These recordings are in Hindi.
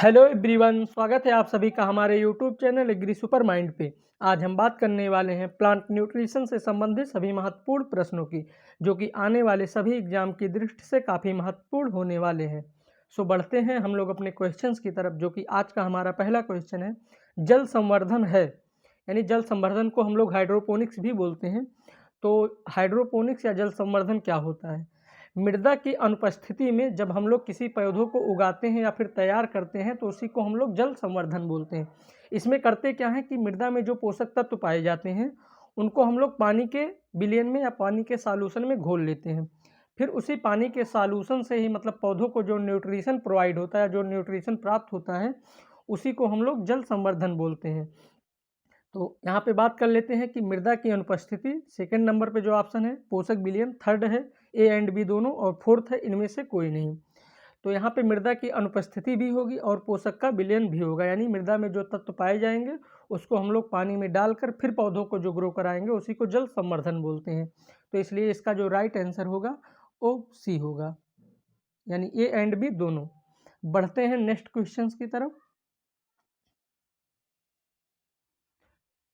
हेलो एवरीवन, स्वागत है आप सभी का हमारे YouTube channel Agri Super Mind पे। आज हम बात करने वाले हैं प्लांट न्यूट्रिशन से संबंधित सभी महत्वपूर्ण प्रश्नों की, जो कि आने वाले सभी एग्जाम की दृष्टि से काफ़ी महत्वपूर्ण होने वाले हैं। सो बढ़ते हैं हम लोग अपने क्वेश्चंस की तरफ, जो कि आज का हमारा पहला क्वेश्चन है। जल संवर्धन है, यानी जल संवर्धन को हम लोग हाइड्रोपोनिक्स भी बोलते हैं। तो हाइड्रोपोनिक्स या जल संवर्धन क्या होता है? मृदा की अनुपस्थिति में जब हम लोग किसी पौधों को उगाते हैं या फिर तैयार करते हैं तो उसी को हम लोग जल संवर्धन बोलते हैं। इसमें करते क्या है कि मृदा में जो पोषक तत्व पाए जाते हैं उनको हम लोग पानी के विलयन में या पानी के सॉल्यूशन में घोल लेते हैं। फिर उसी पानी के सॉल्यूशन से ही मतलब पौधों को जो न्यूट्रिशन प्रोवाइड होता है, जो न्यूट्रिशन प्राप्त होता है, उसी को हम लोग जल संवर्धन बोलते हैं। तो यहाँ पे बात कर लेते हैं कि मृदा की अनुपस्थिति सेकंड नंबर पे जो ऑप्शन है पोषक विलयन, थर्ड है ए एंड बी दोनों, और फोर्थ है इनमें से कोई नहीं। तो यहाँ पे मृदा की अनुपस्थिति भी होगी और पोषक का विलयन भी होगा, यानी मृदा में जो तत्व पाए जाएंगे उसको हम लोग पानी में डालकर फिर पौधों को जो ग्रो कराएंगे उसी को जल संवर्धन बोलते हैं। तो इसलिए इसका जो राइट आंसर होगा वो सी होगा, यानी ए एंड बी दोनों। बढ़ते हैं नेक्स्ट क्वेश्चन की तरफ।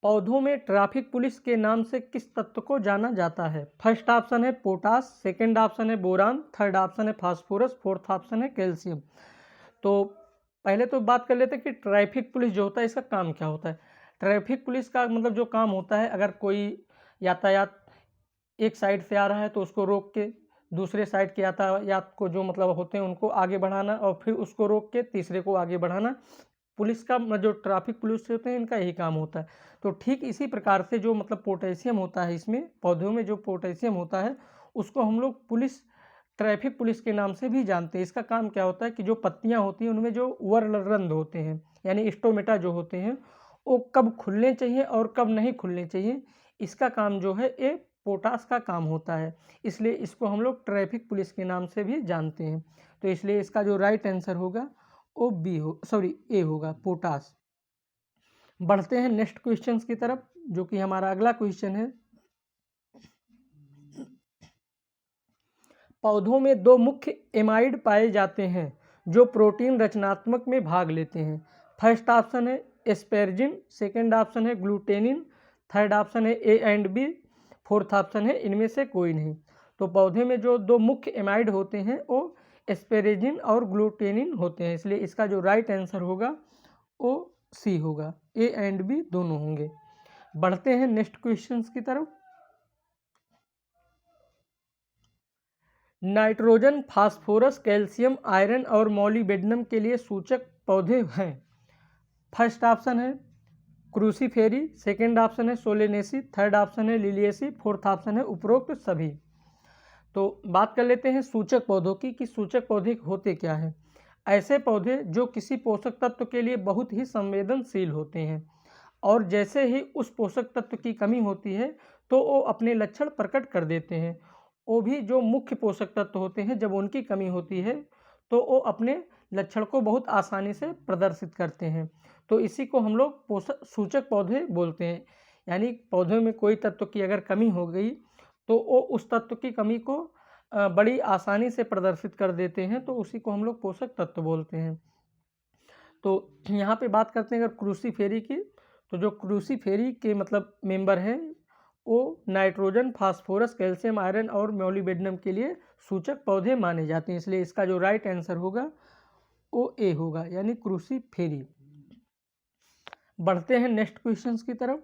पौधों में ट्रैफिक पुलिस के नाम से किस तत्व को जाना जाता है? फर्स्ट ऑप्शन है पोटास, सेकंड ऑप्शन है बोरान, थर्ड ऑप्शन है फास्फोरस, फोर्थ ऑप्शन है कैल्शियम। तो पहले तो बात कर लेते हैं कि ट्रैफिक पुलिस जो होता है इसका काम क्या होता है। ट्रैफिक पुलिस का मतलब जो काम होता है, अगर कोई यातायात एक साइड से आ रहा है तो उसको रोक के दूसरे साइड के यातायात को जो मतलब होते हैं उनको आगे बढ़ाना, और फिर उसको रोक के तीसरे को आगे बढ़ाना। पुलिस का जो ट्रैफिक पुलिस होते हैं इनका यही काम होता है। तो ठीक इसी प्रकार से जो मतलब पोटेशियम होता है, इसमें पौधों में जो पोटेशियम होता है उसको हम लोग पुलिस, ट्रैफिक पुलिस के नाम से भी जानते हैं। इसका काम क्या होता है कि जो पत्तियां होती हैं उनमें जो वर्णरंध्र होते हैं यानी स्टोमेटा जो होते हैं वो कब खुलने चाहिए और कब नहीं खुलने चाहिए, इसका काम जो है ये पोटास का काम होता है। इसलिए इसको हम लोग ट्रैफिक पुलिस के नाम से भी जानते हैं। तो इसलिए इसका जो राइट आंसर होगा वो बी हो, सॉरी ए होगा, पोटास। बढ़ते हैं नेक्स्ट क्वेश्चंस की तरफ, जो कि हमारा अगला क्वेश्चन है। पौधों में दो मुख्य एमाइड पाए जाते हैं जो प्रोटीन रचनात्मक में भाग लेते हैं। फर्स्ट ऑप्शन है एस्पेरजिन, सेकंड ऑप्शन है ग्लूटेनिन, थर्ड ऑप्शन है A and B, fourth option है इनमें से कोई नहीं। तो पौधे में जो दो मुख्य एमाइड होते हैं वो एस्पेरेजिन और ग्लूटेनिन होते हैं। इसलिए इसका जो राइट आंसर होगा वो सी होगा, ए एंड बी दोनों होंगे। बढ़ते हैं नेक्स्ट क्वेश्चंस की तरफ। नाइट्रोजन, फास्फोरस, कैल्शियम, आयरन और मॉलिबेडनम के लिए सूचक पौधे हैं। फर्स्ट ऑप्शन है क्रूसीफेरी, सेकंड ऑप्शन है सोलेनेसी, थर्ड ऑप्शन है लिलियेसी, फोर्थ ऑप्शन है उपरोक्त सभी। तो बात कर लेते हैं सूचक पौधों की कि सूचक पौधे होते क्या हैं। ऐसे पौधे जो किसी पोषक तत्व के लिए बहुत ही संवेदनशील होते हैं, और जैसे ही उस पोषक तत्व की कमी होती है तो वो अपने लक्षण प्रकट कर देते हैं। वो भी जो मुख्य पोषक तत्व होते हैं जब उनकी कमी होती है तो वो अपने लक्षण को बहुत आसानी से प्रदर्शित करते हैं। तो इसी को हम लोग पोषक सूचक पौधे बोलते हैं। यानी पौधे में कोई तत्व की अगर कमी हो गई तो वो उस तत्व की कमी को बड़ी आसानी से प्रदर्शित कर देते हैं, तो उसी को हम लोग पोषक तत्व बोलते हैं। तो यहाँ पे बात करते हैं अगर क्रूसीफेरी की, तो जो क्रूसीफेरी के मतलब मेंबर हैं वो नाइट्रोजन, फास्फोरस, कैल्शियम, आयरन और मोलिबेडनम के लिए सूचक पौधे माने जाते हैं। इसलिए इसका जो राइट आंसर होगा वो ए होगा, यानी क्रूसीफेरी। बढ़ते हैं नेक्स्ट क्वेश्चंस की तरफ।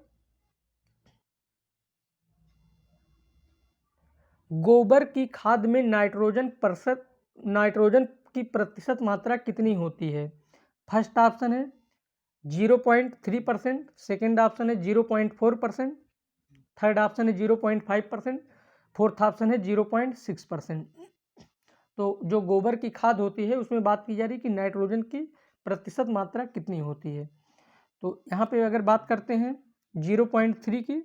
गोबर की खाद में नाइट्रोजन की प्रतिशत मात्रा कितनी होती है? फर्स्ट ऑप्शन है 0.3%, सेकेंड ऑप्शन है 0.4%, थर्ड ऑप्शन है 0.5%, फोर्थ ऑप्शन है 0.6%। तो जो गोबर की खाद होती है उसमें बात की जा रही है कि नाइट्रोजन की प्रतिशत मात्रा कितनी होती है। तो यहाँ पे अगर बात करते हैं 0.3 की,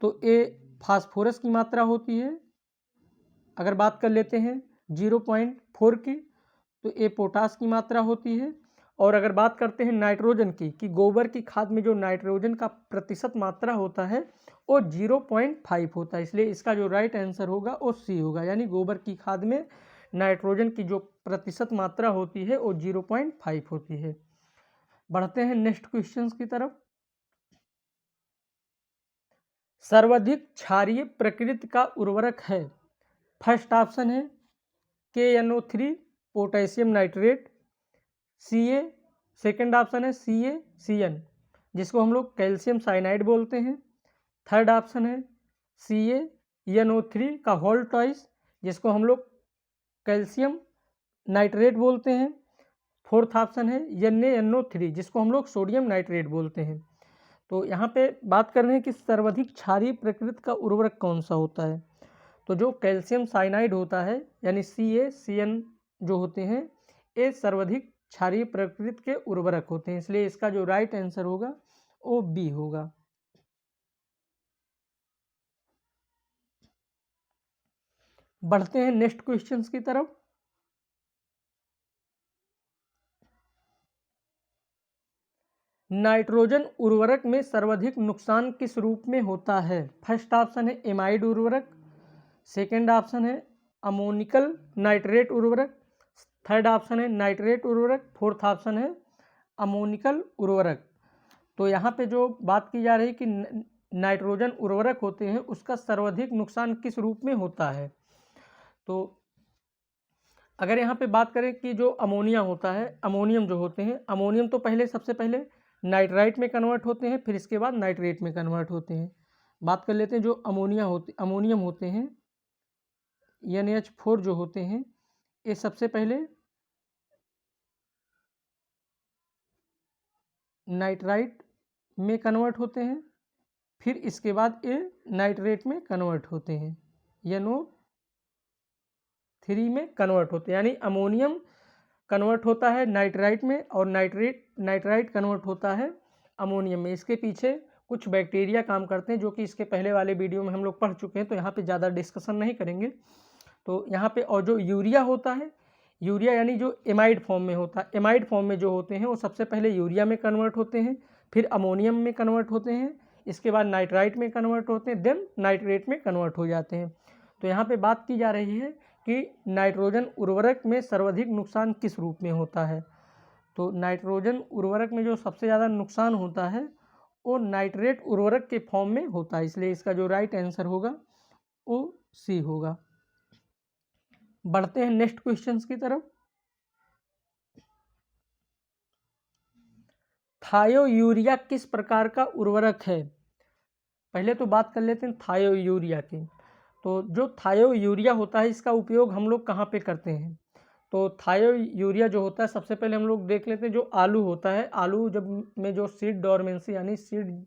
तो ए फास्फोरस की मात्रा होती है। अगर बात कर लेते हैं 0.4 की, तो ए पोटास की मात्रा होती है। और अगर बात करते हैं नाइट्रोजन की, कि गोबर की खाद में जो नाइट्रोजन का प्रतिशत मात्रा होता है वो 0.5 होता है। इसलिए इसका जो राइट आंसर होगा वो सी होगा, यानी गोबर की खाद में नाइट्रोजन की जो प्रतिशत मात्रा होती है वो 0.5 होती है। बढ़ते हैं नेक्स्ट क्वेश्चंस की तरफ। सर्वाधिक क्षारीय प्रकृति का उर्वरक है। फर्स्ट ऑप्शन है KNO3 potassium nitrate, Ca। Second option है CaCN जिसको हम लोग कैल्शियम साइनाइड बोलते हैं। थर्ड ऑप्शन है CaNO3 का होल टॉइस जिसको हम लोग कैल्शियम नाइट्रेट बोलते हैं। फोर्थ ऑप्शन है NaNO3 जिसको हम लोग सोडियम नाइट्रेट बोलते हैं। तो यहाँ पे बात कर रहे हैं कि सर्वाधिक क्षारीय प्रकृति का उर्वरक कौन सा होता है। तो जो कैल्शियम साइनाइड होता है यानी CaCN जो होते हैं ये सर्वाधिक क्षारीय प्रकृति के उर्वरक होते हैं, इसलिए इसका जो राइट आंसर होगा वो बी होगा। बढ़ते हैं नेक्स्ट क्वेश्चंस की तरफ। नाइट्रोजन उर्वरक में सर्वाधिक नुकसान किस रूप में होता है। फर्स्ट ऑप्शन है एमाइड उर्वरक, सेकेंड ऑप्शन है अमोनिकल नाइट्रेट उर्वरक, थर्ड ऑप्शन है नाइट्रेट उर्वरक, फोर्थ ऑप्शन है अमोनिकल उर्वरक। तो यहाँ पे जो बात की जा रही है कि नाइट्रोजन उर्वरक होते हैं उसका सर्वाधिक नुकसान किस रूप में होता है। तो अगर यहाँ पे बात करें कि जो अमोनिया होता है, अमोनियम जो होते हैं, अमोनियम तो सबसे पहले नाइट्राइट में कन्वर्ट होते हैं, फिर इसके बाद नाइट्रेट में कन्वर्ट होते हैं। बात कर लेते हैं जो अमोनियम होते हैं NH4 जो होते हैं ये सबसे पहले नाइट्राइट में कन्वर्ट होते हैं, फिर इसके बाद ये नाइट्रेट में कन्वर्ट होते हैं, NO3 में कन्वर्ट होते हैं। यानी अमोनियम कन्वर्ट होता है नाइट्राइट में और नाइट्राइट कन्वर्ट होता है अमोनियम में। इसके पीछे कुछ बैक्टीरिया काम करते हैं जो कि इसके पहले वाले वीडियो में हम लोग पढ़ चुके हैं, तो यहाँ पे ज़्यादा डिस्कशन नहीं करेंगे। तो यहाँ पे और जो यूरिया होता है, यूरिया यानी जो एमाइड फॉर्म में होता है, एमाइड फॉर्म में जो होते हैं वो सबसे पहले यूरिया में कन्वर्ट होते हैं, फिर अमोनियम में कन्वर्ट होते हैं, इसके बाद नाइट्राइट में कन्वर्ट होते हैं, देन नाइट्रेट में कन्वर्ट हो जाते हैं। तो यहाँ पे बात की जा रही है कि नाइट्रोजन उर्वरक में सर्वाधिक नुकसान किस रूप में होता है। तो नाइट्रोजन उर्वरक में जो सबसे ज़्यादा नुकसान होता है वो नाइट्रेट उर्वरक के फॉर्म में होता है, इसलिए इसका जो राइट आंसर होगा वो सी होगा। बढ़ते हैं नेक्स्ट क्वेश्चंस की तरफ। थायोयूरिया किस प्रकार का उर्वरक है। पहले तो बात कर लेते हैं थायोयूरिया की। तो जो थायोयूरिया होता है इसका उपयोग हम लोग कहाँ पे करते हैं। तो थायोयूरिया जो होता है सबसे पहले हम लोग देख लेते हैं जो आलू होता है, आलू जब में जो सीड डोरमेंसी यानी सीड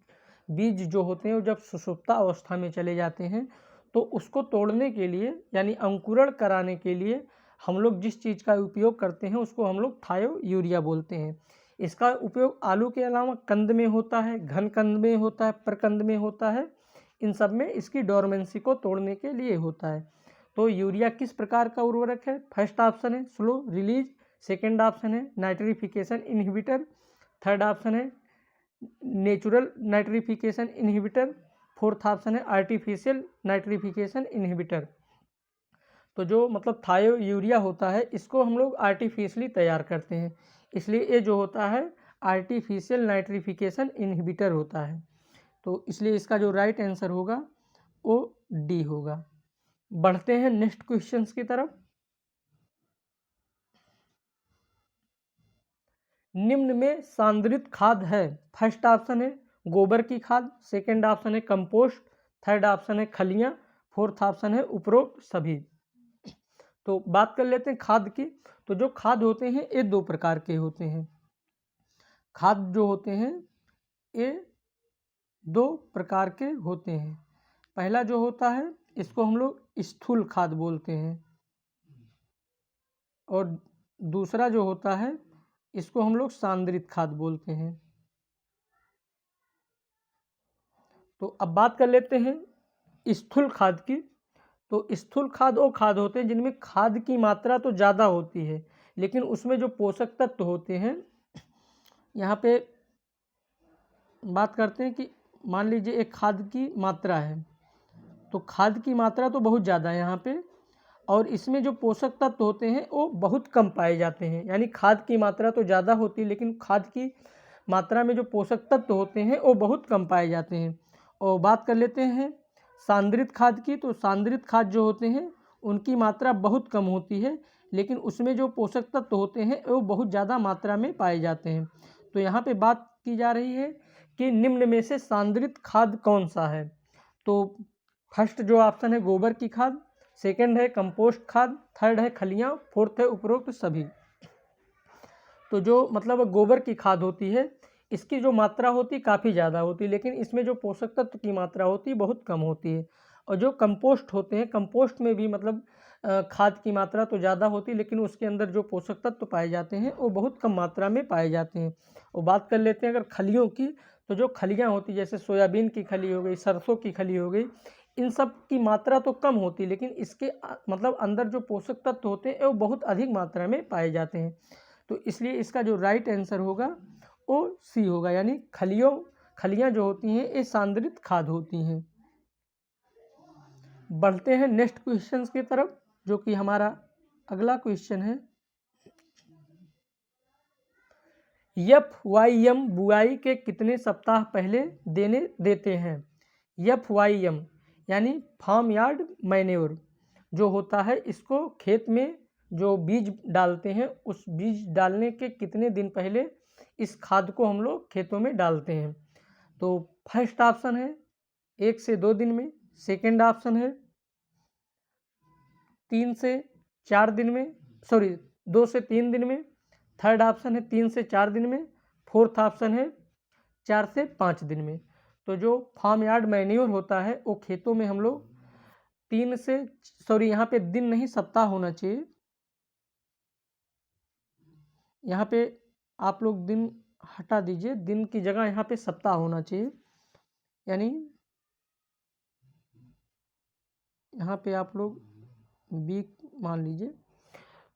बीज जो होते हैं वो जब सुषुप्ता अवस्था में चले जाते हैं तो उसको तोड़ने के लिए यानी अंकुरण कराने के लिए हम लोग जिस चीज़ का उपयोग करते हैं उसको हम लोग थायोयूरिया बोलते हैं। इसका उपयोग आलू के अलावा कंद में होता है, घन कंद में होता है, प्रकंद में होता है, इन सब में इसकी डोरमेंसी को तोड़ने के लिए होता है। तो यूरिया किस प्रकार का उर्वरक है। फर्स्ट ऑप्शन है स्लो रिलीज, सेकेंड ऑप्शन है नाइट्रिफिकेशन इनहिबिटर, थर्ड ऑप्शन है natural nitrification inhibitor, fourth option है आर्टिफिशियल नाइट्रिफिकेशन इनहिबिटर। तो जो मतलब थायोयूरिया होता है इसको हम लोग आर्टिफिशियली तैयार करते हैं, इसलिए ये जो होता है आर्टिफिशियल नाइट्रिफिकेशन इनहिबिटर होता है। तो इसलिए इसका जो राइट आंसर होगा वो डी होगा। बढ़ते हैं नेक्स्ट क्वेश्चंस की तरफ। निम्न में सांद्रित खाद है। फर्स्ट ऑप्शन है गोबर की खाद, सेकंड ऑप्शन है कंपोस्ट, थर्ड ऑप्शन है खलियां, फोर्थ ऑप्शन है उपरोक्त सभी। तो बात कर लेते हैं खाद की। तो जो खाद होते हैं ये दो प्रकार के होते हैं। खाद जो होते हैं ये दो प्रकार के होते हैं। पहला जो होता है इसको हम लोग स्थूल खाद बोलते हैं और दूसरा जो होता है इसको हम लोग सांद्रित खाद बोलते हैं। तो अब बात कर लेते हैं स्थूल खाद की। तो स्थूल खाद वो खाद होते हैं जिनमें खाद की मात्रा तो ज़्यादा होती है लेकिन उसमें जो पोषक तत्व होते हैं, यहाँ पे बात करते हैं कि मान लीजिए एक खाद की मात्रा है तो खाद की मात्रा तो बहुत ज़्यादा है यहाँ पे, और इसमें जो पोषक तत्व होते हैं वो बहुत कम पाए जाते हैं। यानी खाद की मात्रा तो ज़्यादा होती है, लेकिन खाद की मात्रा में जो पोषक तत्व होते हैं वो बहुत कम पाए जाते हैं। और बात कर लेते हैं सांद्रित खाद की, तो सांद्रित खाद जो होते हैं उनकी मात्रा बहुत कम होती है, लेकिन उसमें जो पोषक तत्व होते हैं वो बहुत ज़्यादा मात्रा में पाए जाते हैं। तो यहाँ पे बात की जा रही है कि निम्न में से सांद्रित खाद कौन सा है। तो फर्स्ट जो ऑप्शन है गोबर की खाद, सेकंड है कंपोस्ट खाद, थर्ड है खलियाँ, फोर्थ है उपरोक्त सभी। तो जो मतलब गोबर की खाद होती है इसकी जो मात्रा होती है काफ़ी ज़्यादा होती है, लेकिन इसमें जो पोषक तत्व की मात्रा होती है बहुत कम होती है। और जो कंपोस्ट होते हैं, कंपोस्ट में भी मतलब खाद की मात्रा तो ज़्यादा होती है, लेकिन उसके अंदर जो पोषक तत्व पाए जाते हैं वो बहुत कम मात्रा में पाए जाते हैं। और बात कर लेते हैं अगर खलियों की, तो जो खलियाँ होती है जैसे सोयाबीन की खली हो गई, सरसों की खली हो गई, इन सब की मात्रा तो कम होती है, लेकिन इसके मतलब अंदर जो पोषक तत्व होते हैं वो बहुत अधिक मात्रा में पाए जाते हैं। तो इसलिए इसका जो राइट आंसर होगा वो सी होगा, यानी खलियाँ जो होती हैं ये सांद्रित खाद होती हैं। बढ़ते हैं नेक्स्ट क्वेश्चन की तरफ, जो कि हमारा अगला क्वेश्चन है। FYM बुआई के कितने सप्ताह पहले देते हैं। FYM यानी फार्म यार्ड मैन्योर जो होता है, इसको खेत में जो बीज डालते हैं उस बीज डालने के कितने दिन पहले इस खाद को हम लोग खेतों में डालते हैं। तो फर्स्ट ऑप्शन है 1 से 2 दिन में, सेकंड ऑप्शन है 3 से 4 दिन में, 2 से 3 दिन में, थर्ड ऑप्शन है 3 से 4 दिन में, फोर्थ ऑप्शन है 4 से 5 दिन में। तो जो फार्म यार्ड मैन्योर होता है वो खेतों में हम लोग 3 से यहाँ पे दिन नहीं सप्ताह होना चाहिए, यहाँ पे आप लोग दिन हटा दीजिए, दिन की जगह यहाँ पे सप्ताह होना चाहिए। यानी यहाँ पे आप लोग वीक मान लीजिए।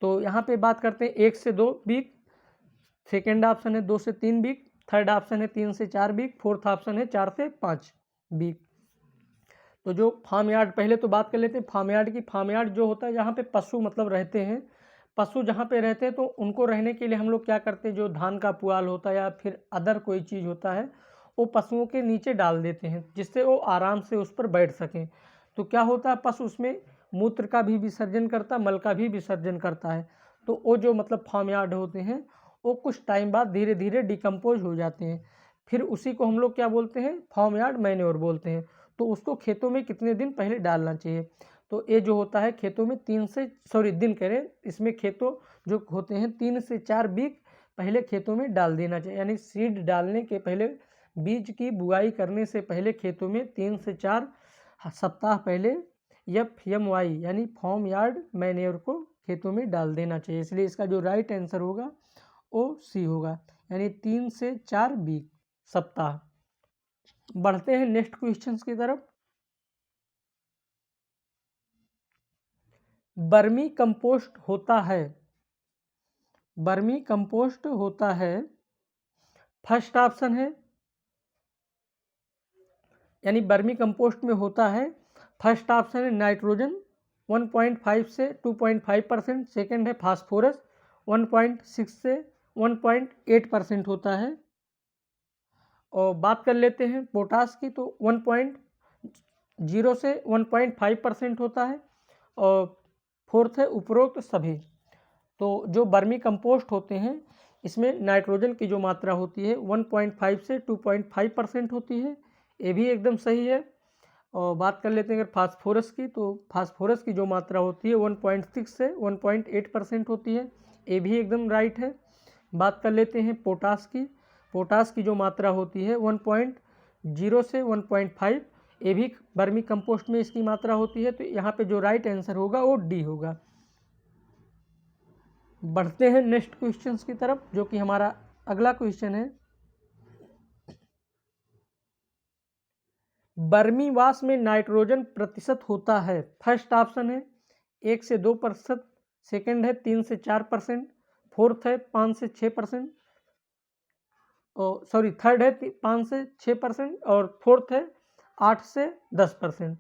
तो यहाँ पे बात करते हैं 1 से 2 वीक, सेकेंड ऑप्शन है 2 से 3 वीक, थर्ड ऑप्शन है 3 से 4 वीक, फोर्थ ऑप्शन है 4 से 5 वीक। तो जो फार्म यार्ड, पहले तो बात कर लेते हैं फार्म यार्ड की। फार्म यार्ड जो होता है जहाँ पे पशु मतलब रहते हैं, पशु जहाँ पे रहते हैं तो उनको रहने के लिए हम लोग क्या करते हैं, जो धान का पुआल होता है या फिर अदर कोई चीज़ होता है वो पशुओं के नीचे डाल देते हैं जिससे वो आराम से उस पर बैठ सकें। तो क्या होता है, पशु उसमें मूत्र का भी विसर्जन करता है, मल का भी विसर्जन करता है। तो वो जो मतलब फार्म यार्ड होते हैं वो कुछ टाइम बाद धीरे धीरे डिकम्पोज हो जाते हैं, फिर उसी को हम लोग क्या बोलते हैं, फार्म यार्ड मैन्योर बोलते हैं। तो उसको खेतों में कितने दिन पहले डालना चाहिए। तो ये जो होता है खेतों में दिन करें, इसमें खेतों जो होते हैं 3 से 4 वीक पहले खेतों में डाल देना चाहिए। यानी सीड डालने के पहले, बीज की बुआई करने से पहले खेतों में 3 से 4 सप्ताह पहले FMY यानी फार्म यार्ड मैन्योर को खेतों में डाल देना चाहिए। इसलिए इसका जो राइट आंसर होगा वो सी होगा, यानी 3 से 4 वीक सप्ताह। बढ़ते हैं नेक्स्ट क्वेश्चंस की तरफ। बर्मी कंपोस्ट होता है, बर्मी कंपोस्ट होता है, फर्स्ट ऑप्शन है, यानी बर्मी कंपोस्ट में होता है, फर्स्ट ऑप्शन है नाइट्रोजन 1.5 से 2.5%, सेकेंड है फास्फोरस 1.6 से 1.8% होता है। और बात कर लेते हैं पोटास की, तो 1.0 से 1.5% होता है। और फोर्थ है उपरोक्त सभी। तो जो बर्मी कंपोस्ट होते हैं इसमें नाइट्रोजन की जो मात्रा होती है 1.5 से 2.5% होती है, ये भी एकदम सही है। और बात कर लेते हैं अगर फास्फोरस की, तो फास्फोरस की जो मात्रा होती है 1.6 से 1.8% होती है, ये भी एकदम राइट है। बात कर लेते हैं पोटास की, पोटास की जो मात्रा होती है 1.0 से 1.5, ये भी बर्मी कंपोस्ट में इसकी मात्रा होती है। तो यहाँ पे जो राइट आंसर होगा वो डी होगा। बढ़ते हैं नेक्स्ट क्वेश्चंस की तरफ, जो कि हमारा अगला क्वेश्चन है। बर्मी वाश में नाइट्रोजन प्रतिशत होता है, फर्स्ट ऑप्शन है 1 से 2%, सेकेंड है 3 से 4%, फोर्थ है 5 से 6%, थर्ड है 5 से 6%, और फोर्थ है 8 से 10%।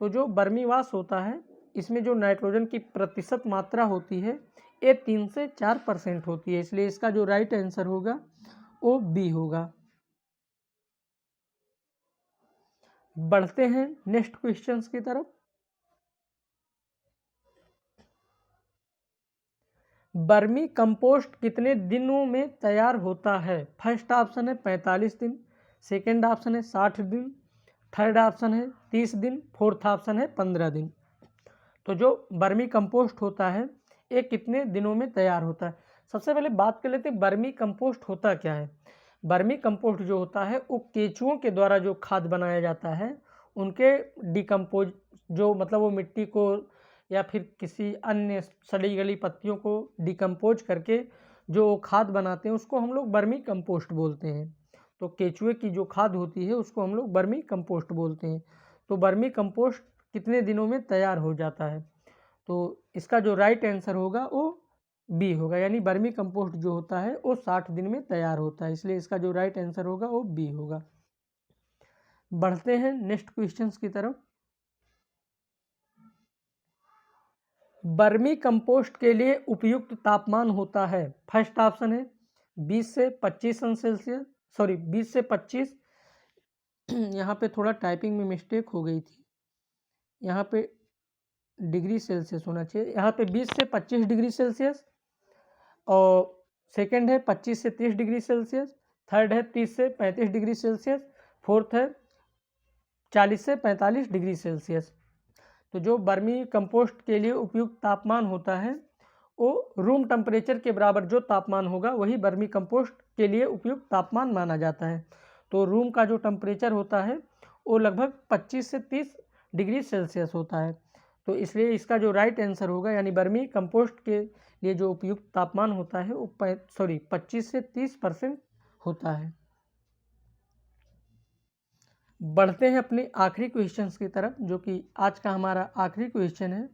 तो जो बर्मी वाश होता है इसमें जो नाइट्रोजन की प्रतिशत मात्रा होती है ये 3 से 4% होती है, इसलिए इसका जो राइट आंसर होगा वो बी होगा। बढ़ते हैं नेक्स्ट क्वेश्चंस की तरफ। वर्मी कंपोस्ट कितने दिनों में तैयार होता है? फर्स्ट ऑप्शन है 45 दिन, सेकंड ऑप्शन है 60 दिन, थर्ड ऑप्शन है 30 दिन, फोर्थ ऑप्शन है 15 दिन। तो जो वर्मी कंपोस्ट होता है ये कितने दिनों में तैयार होता है? सबसे पहले बात कर लेते हैं वर्मी कंपोस्ट होता क्या है। वर्मी कंपोस्ट जो होता है वो केंचुओं के द्वारा जो खाद बनाया जाता है उनके डिकम्पोज, जो मतलब वो मिट्टी को या फिर किसी अन्य सड़ी गली पत्तियों को डिकम्पोज करके जो खाद बनाते हैं उसको हम लोग वर्मी कंपोस्ट बोलते हैं। तो केंचुए की जो खाद होती है उसको हम लोग वर्मी कंपोस्ट बोलते हैं। तो वर्मी कंपोस्ट कितने दिनों में तैयार हो जाता है? तो इसका जो राइट आंसर होगा वो बी होगा, यानी वर्मी कंपोस्ट जो होता है वो 60 दिन में तैयार होता है, इसलिए इसका जो राइट आंसर होगा वो बी होगा। बढ़ते हैं नेक्स्ट क्वेश्चंस की तरफ। वर्मी कंपोस्ट के लिए उपयुक्त तापमान होता है। फर्स्ट ऑप्शन है 20 से 25 सेल्सियस, सॉरी 20 से 25 यहाँ पे थोड़ा टाइपिंग में मिस्टेक हो गई थी, यहाँ पे डिग्री सेल्सियस होना चाहिए, यहाँ पे 20 से 25 डिग्री सेल्सियस, और सेकंड है 25 से 30 डिग्री सेल्सियस, थर्ड है 30 से 35 डिग्री सेल्सियस, फोर्थ है 40 से 45 डिग्री सेल्सियस। तो जो वर्मी कंपोस्ट के लिए उपयुक्त तापमान होता है वो रूम टेम्परेचर के बराबर जो तापमान होगा वही वर्मी कंपोस्ट के लिए उपयुक्त तापमान माना जाता है। तो रूम का जो टेम्परेचर होता है वो लगभग 25 से 30 डिग्री सेल्सियस होता है। तो इसलिए इसका जो राइट आंसर होगा, यानी वर्मी कंपोस्ट के लिए जो उपयुक्त तापमान होता है वो 25 से 30% होता है। बढ़ते हैं अपने आखिरी क्वेश्चंस की तरफ, जो कि आज का हमारा आखिरी क्वेश्चन है।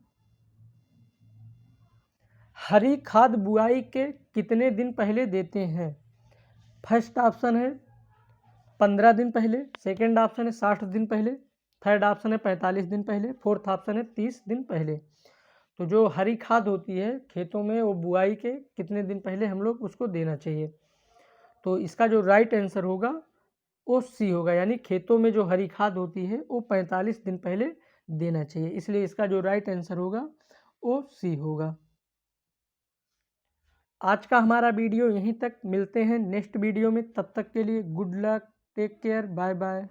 हरी खाद बुआई के कितने दिन पहले देते हैं? फर्स्ट ऑप्शन है 15 दिन पहले, सेकंड ऑप्शन है 60 दिन पहले, थर्ड ऑप्शन है 45 दिन पहले, फोर्थ ऑप्शन है 30 दिन पहले। तो जो हरी खाद होती है खेतों में वो बुआई के कितने दिन पहले हम लोग उसको देना चाहिए? तो इसका जो राइट आंसर होगा वो सी होगा, यानी खेतों में जो हरी खाद होती है वो 45 दिन पहले देना चाहिए, इसलिए इसका जो राइट आंसर होगा वो सी होगा। आज का हमारा वीडियो यहीं तक, मिलते हैं नेक्स्ट वीडियो में, तब तक के लिए good luck, take care, bye bye.